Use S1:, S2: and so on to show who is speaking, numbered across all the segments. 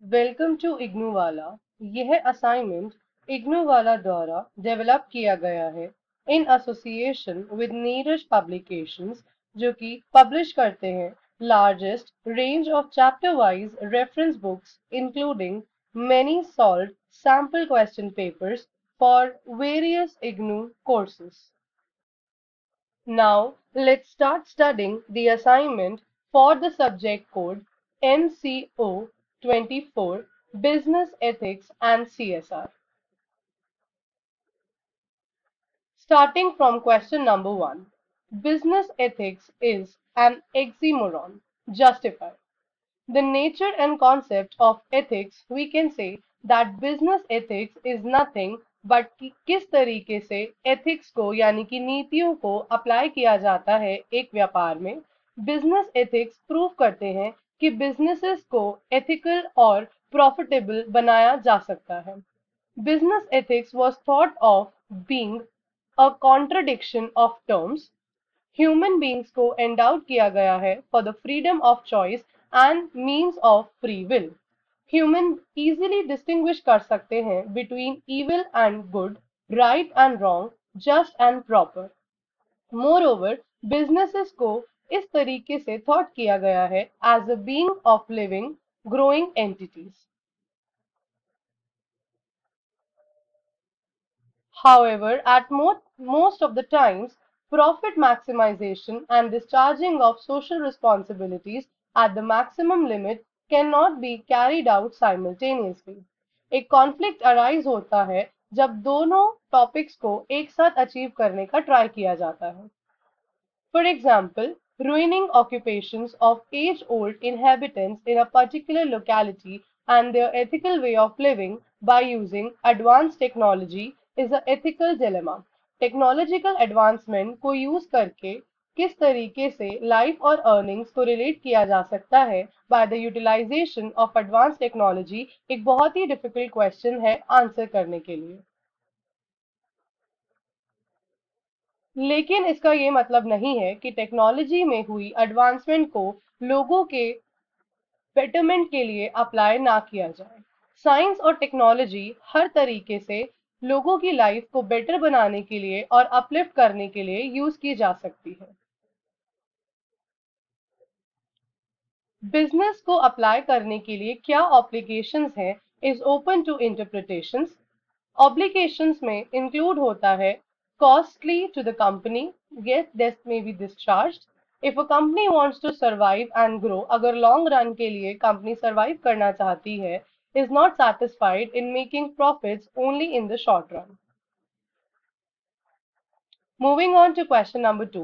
S1: Welcome to IGNOU वाला। यह assignment IGNOU वाला द्वारा डेवलप किया गया है in association with Neeraj publications, जो कि पब्लिश करते हैं largest range of chapter wise reference books including many solved sample question papers for various IGNOU courses. Now, let's start studying the assignment for the subject code NCO 24 Business Ethics and CSR. Starting from question number 1. Business ethics is an oxymoron. Justify. The nature and concept of ethics, we can say that business ethics is nothing but कि किस तरीके से ethics को यानी कि नीतियों को apply किया जाता है एक व्यापार में। बिजनेस एथिक्स प्रूव करते हैं कि बिजनेसेस को एथिकल और प्रॉफिटेबल बनाया जा सकता है। Business ethics was thought of being a contradiction of terms. Human beings को एंडाउड किया गया है for the freedom of choice and means of free will. Human easily distinguish कर सकते हैं between evil and good, right and wrong, just and proper. Moreover businesses को इस तरीके से थॉट किया गया है as a being of living growing entities. However, at most of the times, profit maximization and discharging of social responsibilities at the maximum limit cannot be carried out simultaneously. एक conflict arise होता है जब दोनों topics को एक साथ achieve करने का ट्राई किया जाता है। For example, ruining occupations of age-old inhabitants in a particular locality and their ethical way of living by using advanced technology is an ethical dilemma. Technological advancement को यूज करके किस तरीके से लाइफ और अर्निंग्स को रिलेट किया जा सकता है by the utilization of advance technology एक बहुत ही डिफिकल्ट क्वेश्चन है आंसर करने के लिए। लेकिन इसका ये मतलब नहीं है कि टेक्नोलॉजी में हुई एडवांसमेंट को लोगों के बेटरमेंट के लिए अप्लाई ना किया जाए। साइंस और टेक्नोलॉजी हर तरीके से लोगों की लाइफ को बेटर बनाने के लिए और अपलिफ्ट करने के लिए यूज की जा सकती है। बिजनेस को अप्लाई करने के लिए क्या ऑब्लिगेशंस हैं is open to interpretations. Obligations में इंक्लूड होता है costly to the company, yet this may be discharged. If a company wants to survive and grow, अगर लॉन्ग रन के लिए कंपनी सर्वाइव करना चाहती है, is not satisfied in making profits only in the short run. Moving on to question number 2.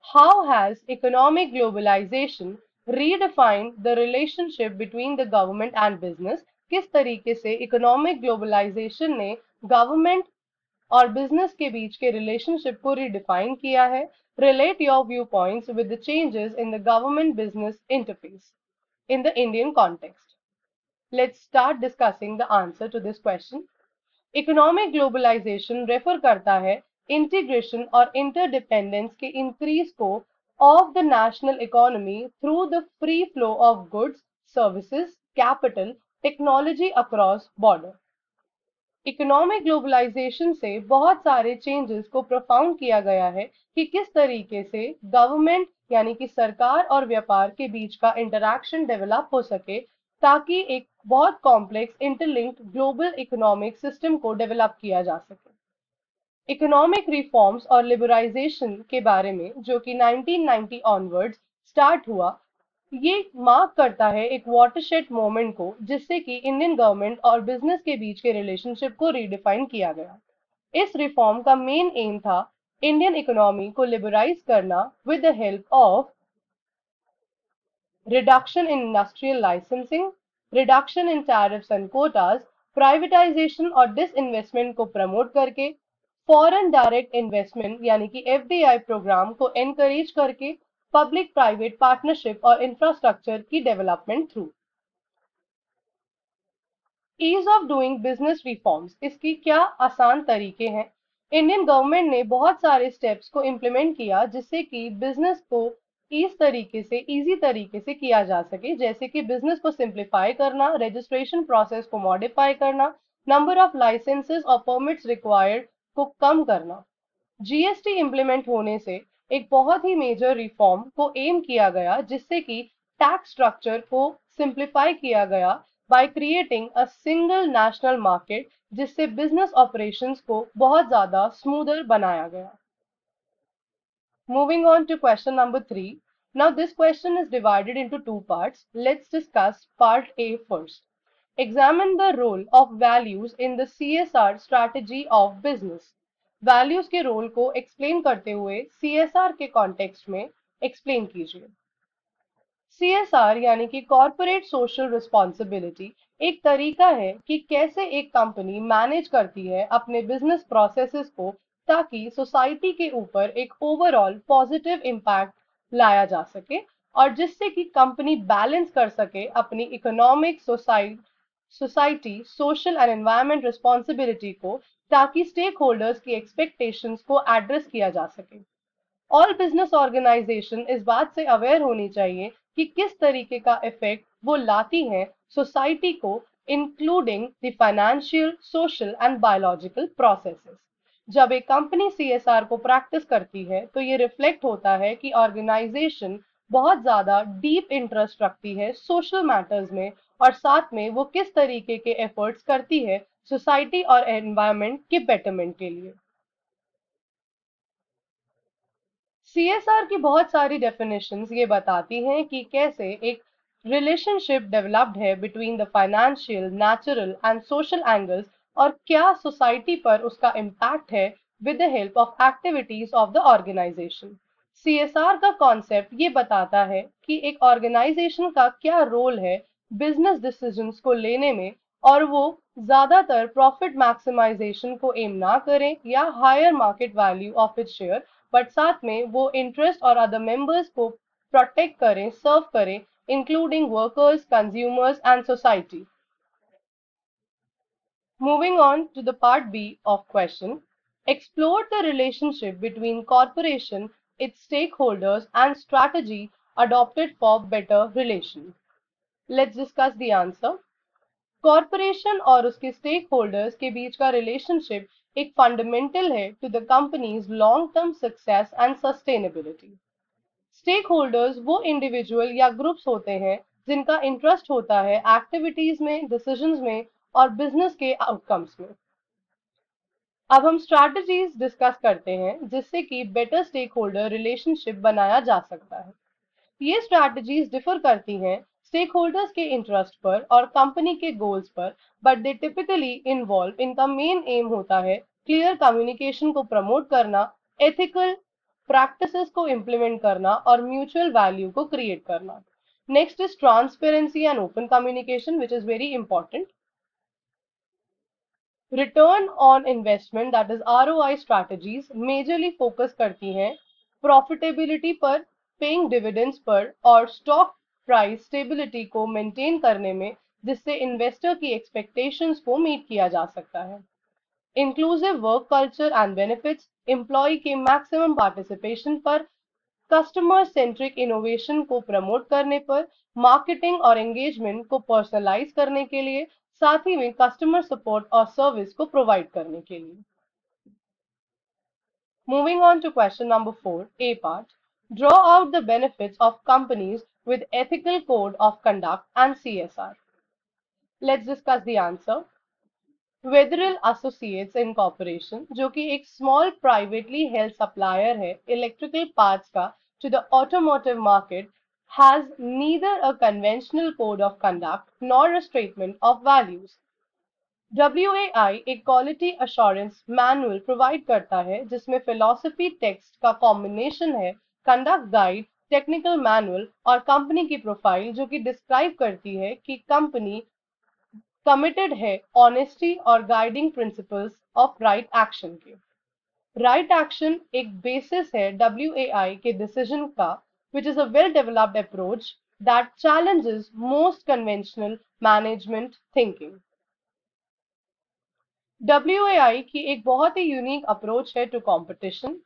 S1: How has economic globalization redefined the relationship between the government and business? किस तरीके से economic globalization ने government और business के बीच के relationship को redefine किया है? Relate your view points with the changes in the government business interface in the Indian context. Let's start discussing the answer to this question. Economic globalization refer करता है integration और interdependence के increase को of the national economy through the free flow of goods, services, capital, technology across border. Economic globalisation से बहुत सारे changes को profound किया गया है कि किस तरीके से गवर्नमेंट यानी कि सरकार और व्यापार के बीच का इंटरैक्शन डेवलप हो सके ताकि एक बहुत complex interlinked global economic system को डेवलप किया जा सके। इकोनॉमिक रिफॉर्म्स और लिबरलाइजेशन के बारे में जो कि 1990 ऑनवर्ड्स स्टार्ट हुआ, ये मार्क करता है एक वाटरशेड मोमेंट को जिससे कि इंडियन गवर्नमेंट और बिजनेस के बीच के रिलेशनशिप को रीडिफाइन किया गया। इस रिफॉर्म का मेन एम था इंडियन इकोनॉमी को लिबराइज करना with the help of reduction in industrial licensing, reduction in tariffs and quotas, privatisation और डिसइन्वेस्टमेंट को प्रमोट करके, फॉरेन डायरेक्ट इन्वेस्टमेंट यानी कि एफडीआई प्रोग्राम को एनकरेज करके, पब्लिक प्राइवेट पार्टनरशिप और इंफ्रास्ट्रक्चर की development through. Ease of doing business reforms, इसकी क्या आसान तरीके हैं? इंडियन गवर्नमेंट ने बहुत सारे स्टेप्स को इम्प्लीमेंट किया जिससे कि बिजनेस को इस तरीके से इजी तरीके से किया जा सके, जैसे कि बिजनेस को सिंप्लीफाई करना, रजिस्ट्रेशन प्रोसेस को मॉडिफाई करना, नंबर ऑफ लाइसेंसेस और परमिट्स रिक्वायर्ड को कम करना। जीएसटी इम्प्लीमेंट होने से एक बहुत ही मेजर रिफॉर्म को एम किया गया, जिससे कि टैक्स स्ट्रक्चर को सिंप्लीफाई किया गया by creating a single national market, जिससे बिजनेस ऑपरेशंस को बहुत ज्यादा स्मूदर बनाया गया। Moving on to question number 3. Now this question is divided into two parts. Let's discuss part A first. Examine the role of values in the CSR strategy of business. Values के role को explain करते हुए CSR के context में explain कीजिए। CSR यानी कि corporate social responsibility एक तरीका है कि कैसे एक कंपनी मैनेज करती है अपने बिजनेस प्रोसेसेस को, ताकि सोसाइटी के ऊपर एक ओवरऑल पॉजिटिव इम्पैक्ट लाया जा सके और जिससे कि कंपनी बैलेंस कर सके अपनी economic, society, social and environment responsibility को, ताकि स्टेक होल्डर्स की एक्सपेक्टेशंस को एड्रेस किया जा सके। ऑल बिजनेस ऑर्गेनाइजेशन इस बात से अवेयर होनी चाहिए कि किस तरीके का इफेक्ट वो लाती हैं सोसाइटी को, including the financial, social and biological processes. जब एक कंपनी सीएसआर को प्रैक्टिस करती है तो ये रिफ्लेक्ट होता है कि ऑर्गेनाइजेशन बहुत ज्यादा डीप इंटरेस्ट रखती है सोशल मैटर्स में, और साथ में वो किस तरीके के एफर्ट्स करती है सोसाइटी और एनवायरनमेंट के बेटरमेंट के लिए। सीएसआर की बहुत सारी डेफिनेशंस ये बताती हैं कि कैसे एक रिलेशनशिप डेवलप्ड है between the financial, natural and social angles, और क्या सोसाइटी पर उसका इम्पैक्ट है with the help of activities of the organisation. CSR का कॉन्सेप्ट ये बताता है कि एक ऑर्गेनाइजेशन का क्या रोल है बिजनेस डिसीजंस को लेने में, और वो ज्यादातर प्रॉफिट मैक्सिमाइजेशन को एम ना करें या higher market value of it share, but साथ में वो इंटरेस्ट और अदर मेंबर्स को प्रोटेक्ट करें, सर्व करें, including workers, consumers and society. Moving on to the part B of question, explore the relationship between corporation, its stakeholders and strategy adopted for better relation. Let's discuss the answer. Corporation और उसके stake holders के बीच का relationship एक fundamental है to the company's long term success and sustainability. Stakeholders वो individual या groups होते हैं जिनका इंटरेस्ट होता है एक्टिविटीज में, डिसीजंस में और बिजनेस के आउटकम्स में। अब हम स्ट्रैटेजीज डिस्कस करते हैं जिससे कि बेटर स्टेक होल्डर रिलेशनशिप बनाया जा सकता है। ये स्ट्रैटेजीज डिफर करती हैं स्टेक होल्डर्स के इंटरेस्ट पर और कंपनी के गोल्स पर, बट दे टिपिकली इन्वॉल्व, इनका मेन एम होता है क्लियर कम्युनिकेशन को प्रमोट करना, एथिकल प्रैक्टिसेस को इम्प्लीमेंट करना और म्यूचुअल वैल्यू को क्रिएट करना। Next is transparency and open communication, which is very important. Return on investment that is ROI strategies majorly focus करती हैं प्रॉफिटेबिलिटी पर, पेइंग डिविडेंड्स पर और स्टॉक प्राइस स्टेबिलिटी को मेंटेन करने में, जिससे इन्वेस्टर की एक्सपेक्टेशंस को मीट किया जा सकता है। Inclusive work culture and benefits, employee के मैक्सिमम पार्टिसिपेशन पर, कस्टमर सेंट्रिक इनोवेशन को प्रमोट करने पर, मार्केटिंग और एंगेजमेंट को पर्सनलाइज करने के लिए, साथ ही में कस्टमर सपोर्ट और सर्विस को प्रोवाइड करने के लिए। Moving on to question number 4, A part. Draw out the benefits of companies with ethical code of conduct and CSR. Let's discuss the answer. Weatherill Associates Incorporation, जो कि एक small privately held supplier है electrical parts का to the automotive market, has neither a conventional code of conduct nor a statement of values. WAI एक quality assurance manual provide करता है जिसमें philosophy text का कॉम्बिनेशन है, कंडक्ट गाइड, टेक्निकल मैनुअल और company की profile, जो कि डिस्क्राइब करती है कि कंपनी कमिटेड है ऑनेस्टी और guiding principles of right action के। राइट एक्शन एक बेसिस है WAI के डिसीजन का, which is a well developed approach that challenges most conventional management thinking. WAI की एक बहुत ही यूनिक अप्रोच है to competition.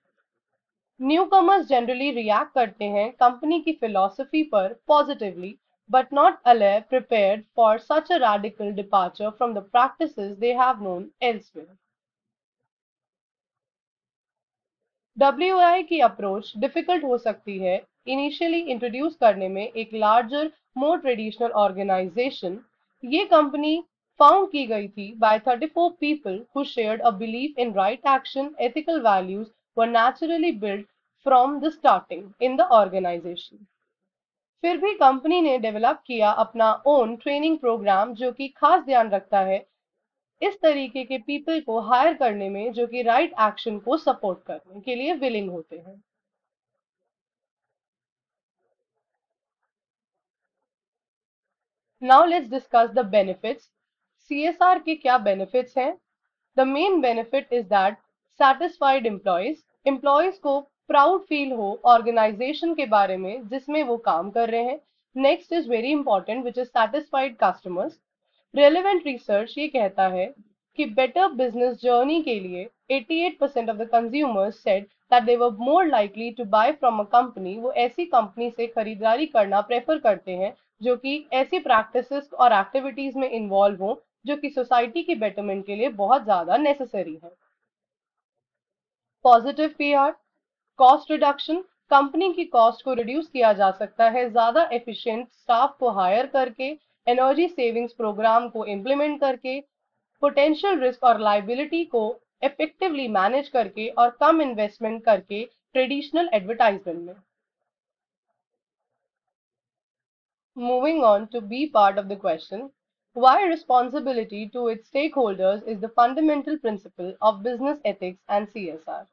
S1: Newcomers generally react करते हैं कंपनी की फिलॉसफी पर positively, but not alle prepared for such a radical departure from the practices they have known elsewhere. WI की approach difficult हो सकती है इनिशियली इंट्रोड्यूस करने में एक लार्जर मोर ट्रेडिशनल ऑर्गेनाइजेशन। ये कंपनी फाउंड की गई थी by 34 people who shared a belief in right action ethical values were naturally built from the starting in the organisation. फिर भी कंपनी ने डेवलप किया अपना ओन ट्रेनिंग प्रोग्राम जो कि खास ध्यान रखता है इस तरीके के पीपल को हायर करने में जो कि राइट एक्शन को सपोर्ट करने के लिए विलिंग होते हैं। Now let's discuss the benefits. CSR के क्या बेनिफिट्स हैं? The main benefit is that satisfied employees, employees को प्राउड फील हो ऑर्गेनाइजेशन के बारे में जिसमें वो काम कर रहे हैं। Next is very important which is satisfied customers। Relevant research ये कहता है कि बेटर बिजनेस जर्नी के लिए 88% of the consumers said that they were more likely to buy from a company. वो ऐसी कंपनी से खरीदारी करना प्रेफर करते हैं जो कि ऐसी प्रैक्टिसेस और एक्टिविटीज में इन्वॉल्व हो जो कि सोसाइटी की बेटरमेंट के लिए बहुत ज्यादा नेसेसरी है। Positive PR, cost reduction, company की कॉस्ट को रिड्यूस किया जा सकता है ज्यादा एफिशिएंट स्टाफ को हायर करके, एनर्जी सेविंग्स प्रोग्राम को इम्प्लीमेंट करके, पोटेंशियल रिस्क और लाइबिलिटी को इफेक्टिवली मैनेज करके और कम इन्वेस्टमेंट करके ट्रेडिशनल एडवर्टाइजमेंट में। Moving on to B part of the question, why responsibility to its stakeholders is the fundamental principle of business ethics and CSR।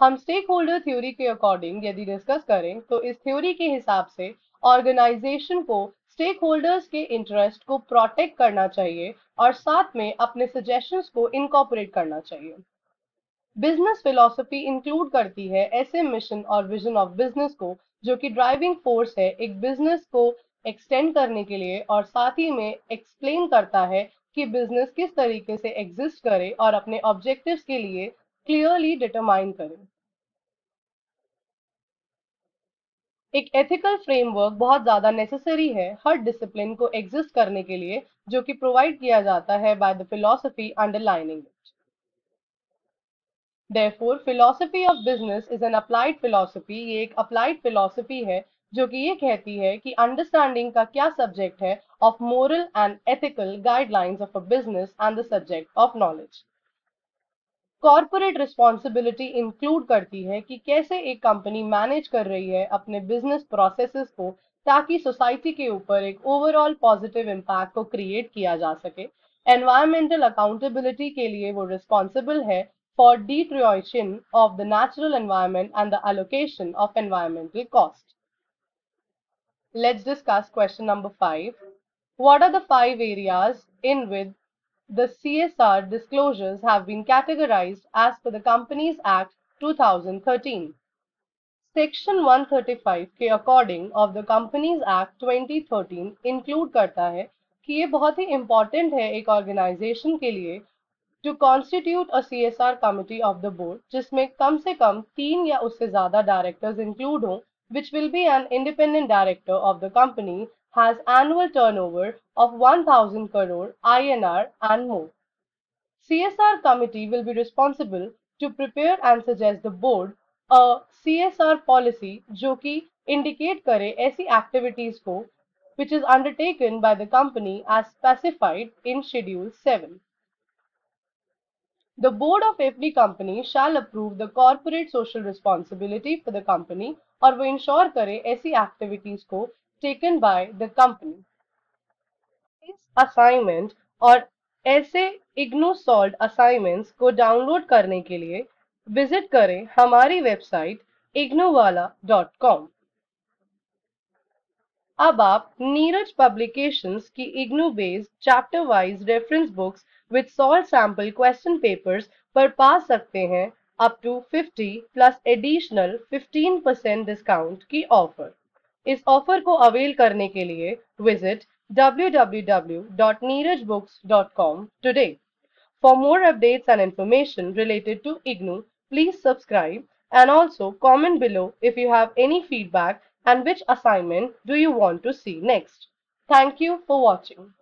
S1: हम stake holder theory के according यदि discuss करें तो इस थ्योरी के हिसाब से ऑर्गेनाइजेशन को स्टेक होल्डर्स के इंटरेस्ट को प्रोटेक्ट करना चाहिए और साथ में अपने सजेशंस को इनकॉर्पोरेट करना चाहिए। बिजनेस फिलॉसफी इंक्लूड करती है ऐसे मिशन और विजन ऑफ बिजनेस को जो कि ड्राइविंग फोर्स है एक बिजनेस को एक्सटेंड करने के लिए और साथ ही में एक्सप्लेन करता है कि बिजनेस किस तरीके से एग्जिस्ट करे और अपने ऑब्जेक्टिव्स के लिए क्लियरली डिटरमाइन करे। एक एथिकल फ्रेमवर्क बहुत ज्यादा नेसेसरी है हर डिसिप्लिन को एग्जिस्ट करने के लिए जो कि प्रोवाइड किया जाता है by the philosophy underlining it. Therefore, philosophy of business is an applied philosophy। ये एक applied philosophy है जो कि ये कहती है कि अंडरस्टैंडिंग का क्या सब्जेक्ट है of moral and ethical guidelines of a business and the subject of knowledge. Corporate responsibility include करती है कि कैसे एक कंपनी मैनेज कर रही है अपने बिजनेस प्रोसेसेस को ताकि सोसाइटी के ऊपर एक ओवरऑल पॉजिटिव इम्पैक्ट को क्रिएट किया जा सके। एनवायरमेंटल अकाउंटेबिलिटी के लिए वो रिस्पॉन्सिबल है for deterioration of the natural environment and the allocation of environmental cost। Let's discuss question number 5. What are the 5 areas in which the CSR disclosures have been categorized as per the Companies Act 2013? Section 135 के according of the companies act 2013 include करता है कि ये बहुत ही important है एक organisation के लिए to constitute a CSR committee of the board जिसमें कम से कम 3 या उससे ज्यादा डायरेक्टर्स इंक्लूड हों which will be an independent director of the company has annual turnover of 1000 crore INR and more। CSR committee will be responsible to prepare and suggest the board a CSR policy जो कि indicate करे ऐसी activities को which is undertaken by the company as specified in Schedule 7। The board of every company shall approve the corporate social responsibility for the company और वो ensure करे ऐसी activities को taken by the company। इस assignment और ऐसे IGNOU solve assignments को download करने के लिए विजिट करें हमारी वेबसाइट ignowala.com। अब आप नीरज पब्लिकेशंस की IGNOU based chapter wise reference books with solve sample question papers पर पा सकते हैं up to 50 plus additional 15% discount की ऑफर। इस ऑफर को अवेल करने के लिए visit www.neerajbooks.com today। For more updates and information related to IGNOU, please subscribe And also comment below if you have any feedback and which assignment do you want to see next. Thank you for watching.